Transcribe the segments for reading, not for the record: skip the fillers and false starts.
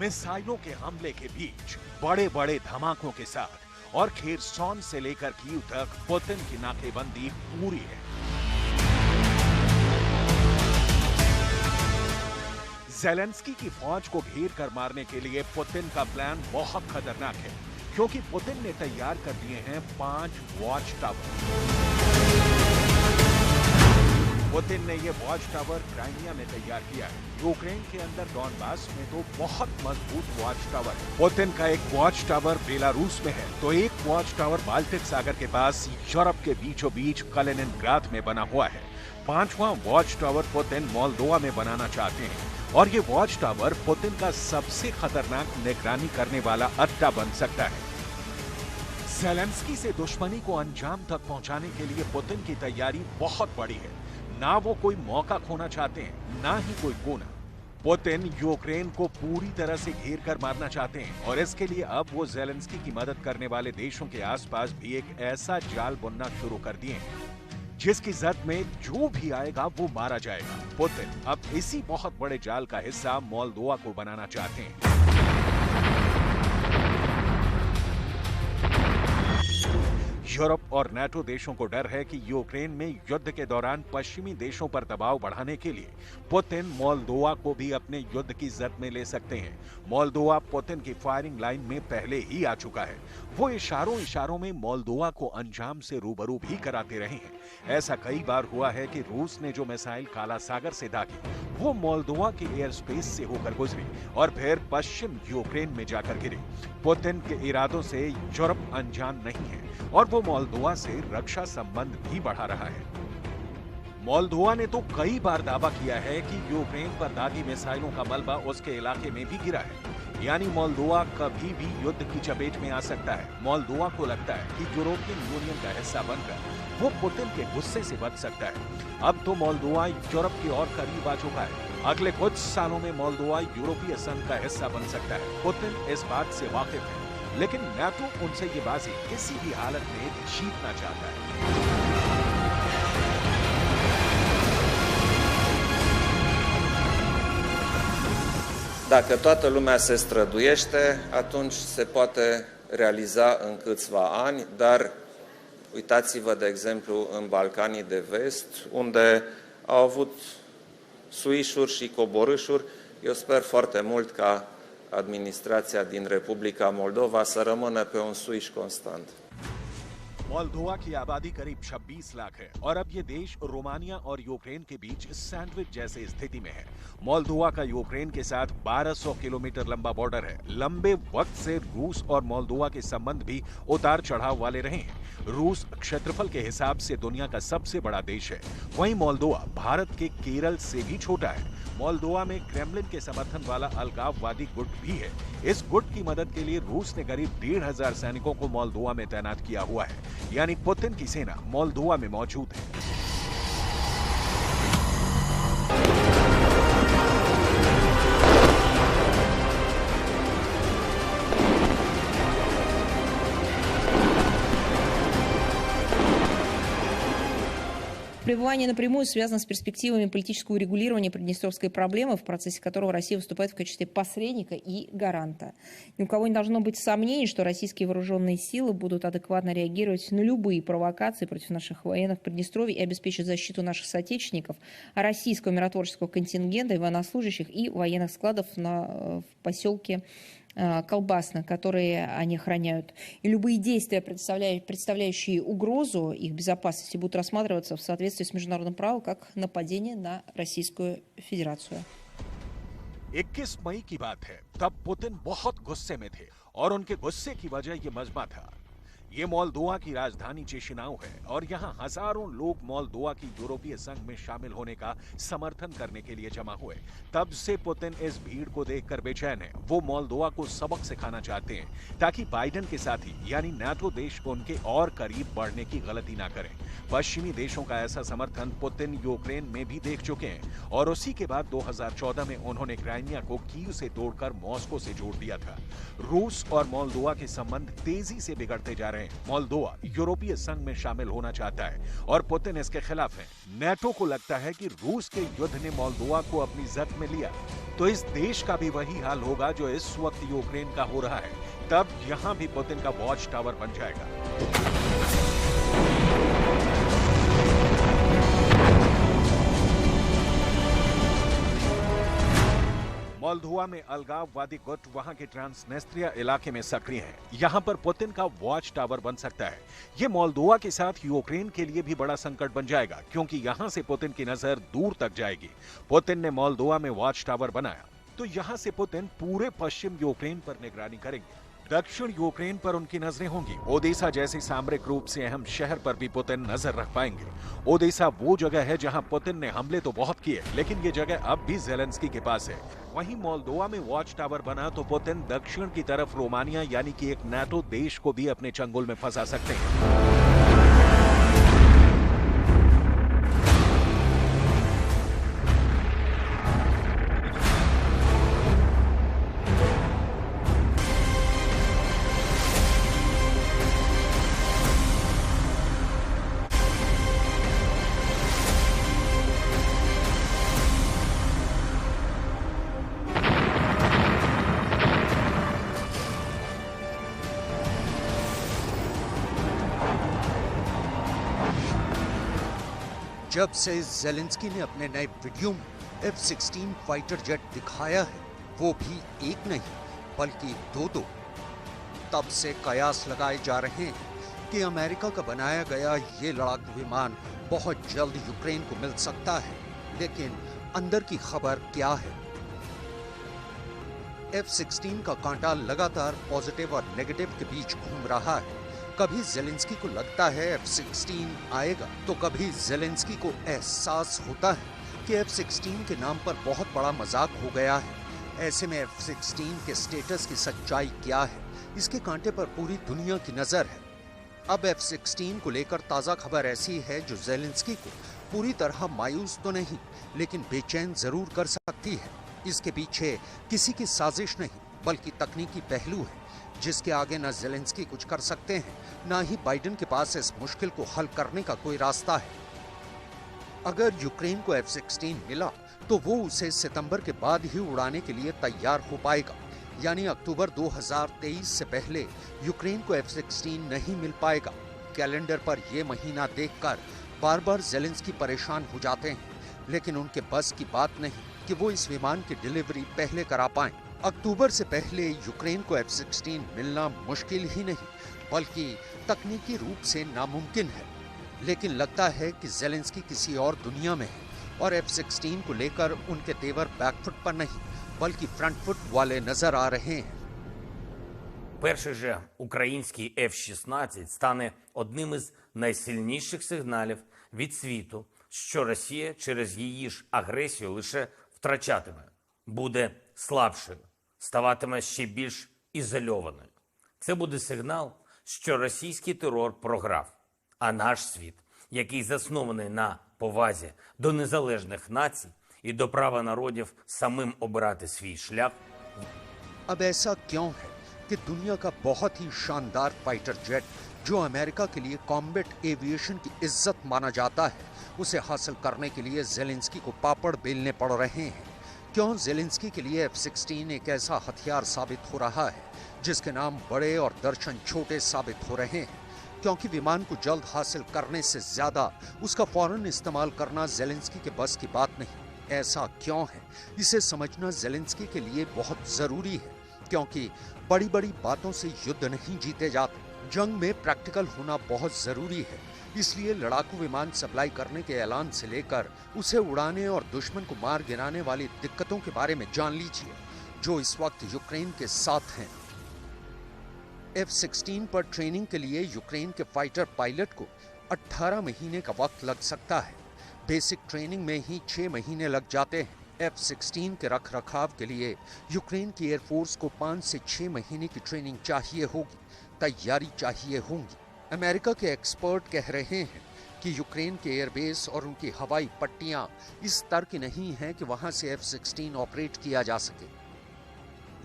मिसाइलों के हमले के बीच बड़े बड़े धमाकों के साथ और खेरसॉन से लेकर कीव तक पुतिन की नाकेबंदी पूरी है। ज़ेलेंस्की की फौज को घेर कर मारने के लिए पुतिन का प्लान बहुत खतरनाक है, क्योंकि पुतिन ने तैयार कर दिए हैं 5 वॉच टावर। पुतिन ने ये वॉच टावर क्राइमिया में तैयार किया है। यूक्रेन के अंदर डॉनबास में तो बहुत मजबूत वॉच टावर है। पुतिन का एक वॉच टावर बेलारूस में है, तो एक वॉच टावर बाल्टिक सागर के पास यूरोप के बीचों बीच कलिनिनग्राद में बना हुआ है। 5वां वॉच टावर पुतिन मोल्दोवा में बनाना चाहते हैं, और ये वॉच टावर पुतिन का सबसे खतरनाक निगरानी करने वाला अड्डा बन सकता है। ज़ेलेंस्की से दुश्मनी को अंजाम तक पहुंचाने के लिए पुतिन की तैयारी बहुत बड़ी है। ना वो कोई मौका खोना चाहते हैं, ना ही कोई कोना। पुतिन यूक्रेन को पूरी तरह से घेर कर मारना चाहते हैं, और इसके लिए अब वो ज़ेलेंस्की की मदद करने वाले देशों के आसपास भी एक ऐसा जाल बुनना शुरू कर दिए हैं जिसकी जद में जो भी आएगा वो मारा जाएगा। पुतिन अब इसी बहुत बड़े जाल का हिस्सा मोल्दोवा को बनाना चाहते हैं। यूरोप और नाटो देशों को डर है कि यूक्रेन में युद्ध के दौरान पश्चिमी देशों पर दबाव बढ़ाने के लिए पुतिन मोल्दोवा को भी अपने युद्ध की जद में ले सकते हैं। मोल्दोवा पुतिन की फायरिंग लाइन में पहले ही आ चुका है। वो इशारों में मोल्दोवा को अंजाम से रूबरू भी कराते रहे हैं। ऐसा कई बार हुआ है कि रूस ने जो मिसाइल काला सागर से दागी, वो मोल्दोवा के एयर स्पेस से होकर गुजरी और फिर पश्चिम यूक्रेन में जाकर गिरी। पुतिन के इरादों से यूरोप अनजान नहीं है, और वो मोल्दोवा से रक्षा संबंध भी बढ़ा रहा है। मोल्दोवा ने तो कई बार दावा किया है कि यूक्रेन पर दागी मिसाइलों का मलबा उसके इलाके में भी गिरा है, यानी मोल्दोवा कभी भी युद्ध की चपेट में आ सकता है। मोल्दोवा को लगता है कि यूरोपियन यूनियन का हिस्सा बनकर वो पुतिन के गुस्से से बच सकता है। अब तो मोल्दोवा यूरोप के और करीब आ चुका है। अगले कुछ सालों में मोल्दोवा यूरोपीय संघ का हिस्सा बन सकता है। पुतिन इस बात से वाकिफ है, लेकिन नाटो उनसे ये बाजी किसी भी हालत में जीतना चाहता है। Dacă toată lumea se străduiește, atunci se poate realiza în câțiva ani, dar uitați-vă, de exemplu, în Balcanii de Vest, unde au avut suișuri și coborâșuri. Eu sper foarte mult ca administrația din Republica Moldova să rămână pe un suiș constant. Moldova की आबादी करीब 26 लाख है, और अब ये देश Romania और Ukraine के बीच सैंडविच जैसे स्थिति में है। मोल्दोवा का यूक्रेन के साथ 1200 किलोमीटर लंबा बॉर्डर है। लंबे वक्त से रूस और मोल्दोवा के संबंध भी उतार चढ़ाव वाले रहे हैं। रूस क्षेत्रफल के हिसाब से दुनिया का सबसे बड़ा देश है, वहीं मोल्दोवा भारत के केरल से भी छोटा है। मोल्दोवा में क्रेमलिन के समर्थन वाला अलगाववादी गुट भी है। इस गुट की मदद के लिए रूस ने करीब 1500 सैनिकों को मोल्दोवा में तैनात किया हुआ है, यानी पुतिन की सेना मोल्दोवा में मौजूद है। Пребывание напрямую связано с перспективами политического урегулирования приднестровской проблемы, в процессе которого Россия выступает в качестве посредника и гаранта. Ни у кого не должно быть сомнений, что российские вооруженные силы будут адекватно реагировать на любые провокации против наших военных в Приднестровье и обеспечат защиту наших соотечественников, российского миротворческого контингента и военнослужащих и военных складов в поселке Колбасно, которые они охраняют. И любые действия, представляющие угрозу их безопасности, будут рассматриваться в соответствии с международным правом как нападение на Российскую Федерацию. 21 मई की बात है, तब पुतिन बहुत गुस्से में थे, और उनके गुस्से की वजह ये मजमा था। ये मोल्दोवा की राजधानी चिशिनाउ है, और यहाँ हजारों लोग मोल्दोवा की यूरोपीय संघ में शामिल होने का समर्थन करने के लिए जमा हुए। तब से पुतिन इस भीड़ को देखकर बेचैन है। वो मोल्दोवा को सबक सिखाना चाहते हैं, ताकि बाइडेन के साथी यानी नाटो देश उनके और करीब बढ़ने की गलती ना करें। पश्चिमी देशों का ऐसा समर्थन पुतिन यूक्रेन में भी देख चुके हैं, और उसी के बाद 2014 में उन्होंने क्राइमिया को कीव से तोड़कर मॉस्को से जोड़ दिया था। रूस और मोल्दोवा के संबंध तेजी से बिगड़ते जा रहे हैं, मोल्दोवा यूरोपीय संघ में शामिल होना चाहता है और पुतिन इसके खिलाफ है। नेटो को लगता है कि रूस के युद्ध ने मोल्दोवा को अपनी जद में लिया, तो इस देश का भी वही हाल होगा जो इस वक्त यूक्रेन का हो रहा है। तब यहां भी पुतिन का वॉच टावर बन जाएगा। मोल्दोवा में अलगाववादी गुट वहां के ट्रांसनेस्ट्रिया इलाके में सक्रिय हैं। यहां पर पुतिन का वॉच टावर बन सकता है। ये मोल्दोवा के साथ यूक्रेन के लिए भी बड़ा संकट बन जाएगा, क्योंकि यहां से पुतिन की नजर दूर तक जाएगी। पुतिन ने मोल्दोवा में वॉच टावर बनाया तो यहां से पुतिन पूरे पश्चिम यूक्रेन पर निगरानी करेंगे। दक्षिण यूक्रेन पर उनकी नजरें होंगी। ओडेसा जैसे सामरिक रूप से अहम शहर पर भी पुतिन नजर रख पाएंगे। ओडेसा वो जगह है जहां पुतिन ने हमले तो बहुत किए, लेकिन ये जगह अब भी जेलेंस्की के पास है। वहीं मोल्दोवा में वॉच टावर बना तो पुतिन दक्षिण की तरफ रोमानिया यानी कि एक नाटो देश को भी अपने चंगुल में फंसा सकते हैं। जब से ज़ेलेंस्की ने अपने नए वीडियो में F-16 फाइटर जेट दिखाया है, वो भी एक नहीं बल्कि दो, तब से कयास लगाए जा रहे हैं कि अमेरिका का बनाया गया ये लड़ाकू विमान बहुत जल्द यूक्रेन को मिल सकता है। लेकिन अंदर की खबर क्या है? F-16 का कांटा लगातार पॉजिटिव और नेगेटिव के बीच घूम रहा है। कभी ज़ेलेंस्की को लगता है F-16 आएगा, तो कभी ज़ेलेंस्की को एहसास होता है कि F-16 के नाम पर बहुत बड़ा मजाक हो गया है। ऐसे में F-16 के स्टेटस की सच्चाई क्या है, इसके कांटे पर पूरी दुनिया की नजर है। अब F-16 को लेकर ताज़ा खबर ऐसी है जो ज़ेलेंस्की को पूरी तरह मायूस तो नहीं, लेकिन बेचैन जरूर कर सकती है। इसके पीछे किसी की साजिश नहीं बल्कि तकनीकी पहलू है, जिसके आगे न ज़ेलेंस्की कुछ कर सकते हैं, ना ही बाइडेन के पास इस मुश्किल को हल करने का कोई रास्ता है। अगर यूक्रेन को F-16 मिला तो वो उसे सितंबर के बाद ही उड़ाने के लिए तैयार हो पाएगा, यानी अक्टूबर 2023 से पहले यूक्रेन को F-16 नहीं मिल पाएगा। कैलेंडर पर यह महीना देखकर बार बार ज़ेलेंस्की परेशान हो जाते हैं, लेकिन उनके बस की बात नहीं कि वो इस विमान की डिलीवरी पहले करा पाएं। अक्टूबर से पहले यूक्रेन को F-16 मिलना मुश्किल ही नहीं बल्कि तकनीकी रूप से नामुमकिन है। लेकिन लगता है कि ज़ेलेंस्की किसी और दुनिया में है और F-16 को लेकर उनके तेवर बैकफुट पर नहीं बल्कि फ्रंट फुट वाले नजर आ रहे हैं। Перший же український F-16 стане одним із найсильніших сигналів від світу, що Росія через її ж агресію лише втрачатиме, буде слабшою, ставатиме ще більш ізольованою. Це буде сигнал, що російський терор програв, а наш світ, який заснований на повазі до незалежних націй і до права народів самим обирати свій шлях. अब ऐसा क्यों है कि दुनिया का बहुत ही शानदार फाइटर जेट जो अमेरिका के लिए कॉम्बैट एविएशन की इज्जत माना जाता है, उसे हासिल करने के लिए ज़ेलेंस्की को पापड़ बेलने पड़ रहे हैं? क्यों ज़ेलेंस्की के लिए F-16 एक ऐसा हथियार साबित हो रहा है जिसके नाम बड़े और दर्शन छोटे साबित हो रहे हैं? क्योंकि विमान को जल्द हासिल करने से ज्यादा उसका फौरन इस्तेमाल करना ज़ेलेंस्की के बस की बात नहीं। ऐसा क्यों है, इसे समझना ज़ेलेंस्की के लिए बहुत जरूरी है, क्योंकि बड़ी बड़ी बातों से युद्ध नहीं जीते जाते। जंग में प्रैक्टिकल होना बहुत जरूरी है। इसलिए लड़ाकू विमान सप्लाई करने के ऐलान से लेकर उसे उड़ाने और दुश्मन को मार गिराने वाली दिक्कतों के बारे में जान लीजिए जो इस वक्त यूक्रेन के साथ हैं। F-16 पर ट्रेनिंग के लिए यूक्रेन के फाइटर पायलट को 18 महीने का वक्त लग सकता है। बेसिक ट्रेनिंग में ही 6 महीने लग जाते हैं। F-16 के रख रखाव के लिए यूक्रेन की एयरफोर्स को 5 से 6 महीने की ट्रेनिंग चाहिए होगी, तैयारी चाहिए होंगी। अमेरिका के एक्सपर्ट कह रहे हैं कि यूक्रेन के एयरबेस और उनकी हवाई पट्टियां इस स्तर की नहीं हैं कि वहां से F-16 ऑपरेट किया जा सके।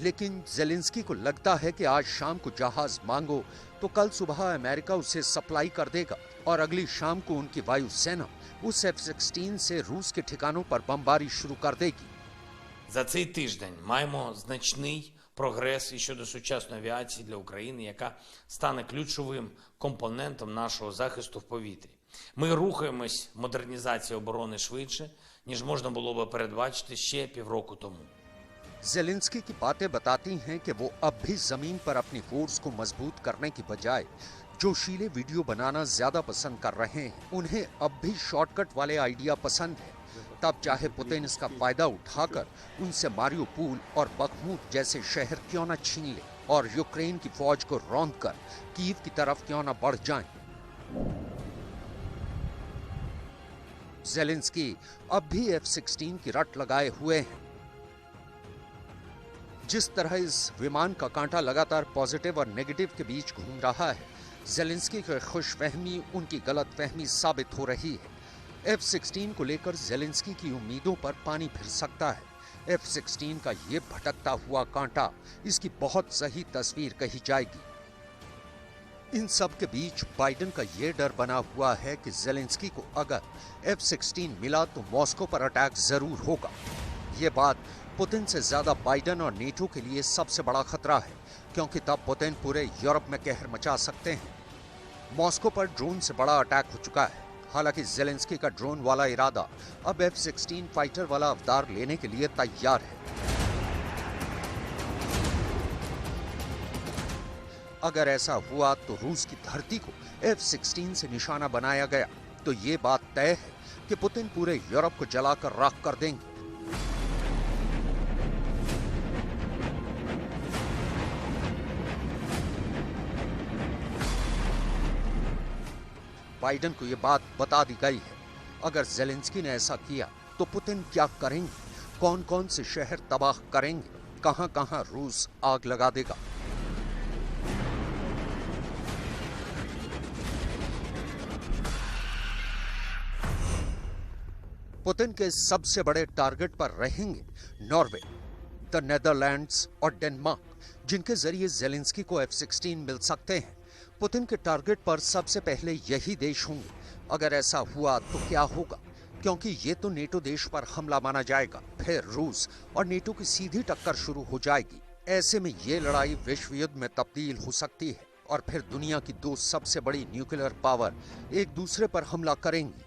लेकिन जेलेंस्की को लगता है कि आज शाम को जहाज मांगो तो कल सुबह अमेरिका उसे सप्लाई कर देगा और अगली शाम को उनकी वायुसेना उस F-16 से रूस के ठिकानों पर बमबारी शुरू कर देगी। За цей тиждень маємо значний прогрес і щодо сучасної авіації для України, яка стане ключовим компонентом нашого захисту в повітрі. Ми рухаємось в модернізації оборони швидше, ніж можна було би передбачити ще півроку тому. जेलेंस्की की बातें बताती हैं कि वो अब भी जमीन पर अपनी फोर्स को मजबूत करने की बजाय जोशीले वीडियो बनाना ज्यादा पसंद कर रहे हैं। उन्हें अब भी शॉर्टकट वाले आइडिया पसंद है। तब चाहे पुतिन इसका फायदा उठाकर उनसे मारियोपोल और बखमूत जैसे शहर क्यों न छीन ले और यूक्रेन की फौज को रौंदकर कीव की तरफ क्यों न बढ़ जाएं। जेलेंस्की अब भी F-16 की रट लगाए हुए हैं। जिस तरह इस विमान का कांटा लगातार पॉजिटिव और नेगेटिव के बीच घूम रहा है, जेलेंस्की की खुशफहमी उनकी गलतफहमी साबित हो रही है। F-16 को लेकर जेलेंस्की की उम्मीदों पर पानी फिर सकता है। F-16 का ये भटकता हुआ कांटा इसकी बहुत सही तस्वीर कही जाएगी। इन सब के बीच बाइडेन का ये डर बना हुआ है कि जेलेंस्की को अगर F-16 मिला तो मॉस्को पर अटैक जरूर होगा। ये बात पुतिन से ज्यादा बाइडेन और नेटो के लिए सबसे बड़ा खतरा है, क्योंकि तब पुतिन पूरे यूरोप में कहर मचा सकते हैं। मॉस्को पर ड्रोन से बड़ा अटैक हो चुका है। हालांकि जेलेंस्की का ड्रोन वाला इरादा अब F-16 फाइटर वाला अवतार लेने के लिए तैयार है। अगर ऐसा हुआ तो रूस की धरती को F-16 से निशाना बनाया गया तो ये बात तय है कि पुतिन पूरे यूरोप को जलाकर राख कर देंगे। बाइडेन को यह बात बता दी गई है। अगर जेलेंस्की ने ऐसा किया तो पुतिन क्या करेंगे, कौन कौन से शहर तबाह करेंगे, कहां कहां रूस आग लगा देगा। पुतिन के सबसे बड़े टारगेट पर रहेंगे नॉर्वे, द नेदरलैंड्स और डेनमार्क, जिनके जरिए जेलेंस्की को F-16 मिल सकते हैं। पुतिन के टारगेट पर सबसे पहले यही देश होंगे। अगर ऐसा हुआ तो क्या होगा, क्योंकि ये तो नेटो देश पर हमला माना जाएगा, फिर रूस और नेटो की सीधी टक्कर शुरू हो जाएगी। ऐसे में ये लड़ाई विश्व युद्ध में तब्दील हो सकती है और फिर दुनिया की दो सबसे बड़ी न्यूक्लियर पावर एक दूसरे पर हमला करेंगी।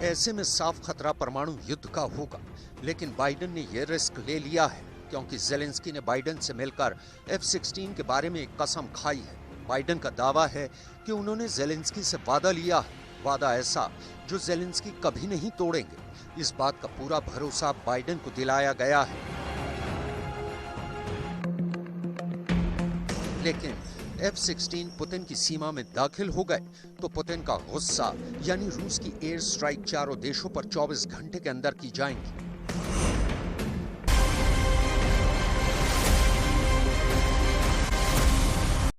ऐसे में साफ खतरा परमाणु युद्ध का होगा, लेकिन बाइडेन ने यह रिस्क ले लिया है क्योंकि जेलेंस्की ने बाइडेन से मिलकर F-16 के बारे में एक कसम खाई है। बाइडेन का दावा है कि उन्होंने जेलेंस्की से वादा लिया है, वादा ऐसा जो जेलेंस्की कभी नहीं तोड़ेंगे। इस बात का पूरा भरोसा बाइडेन को दिलाया गया है। लेकिन F-16 पुतिन की सीमा में दाखिल हो गए तो पुतिन का गुस्सा यानी रूस की एयर स्ट्राइक चारों देशों पर 24 घंटे के अंदर की जाएंगी।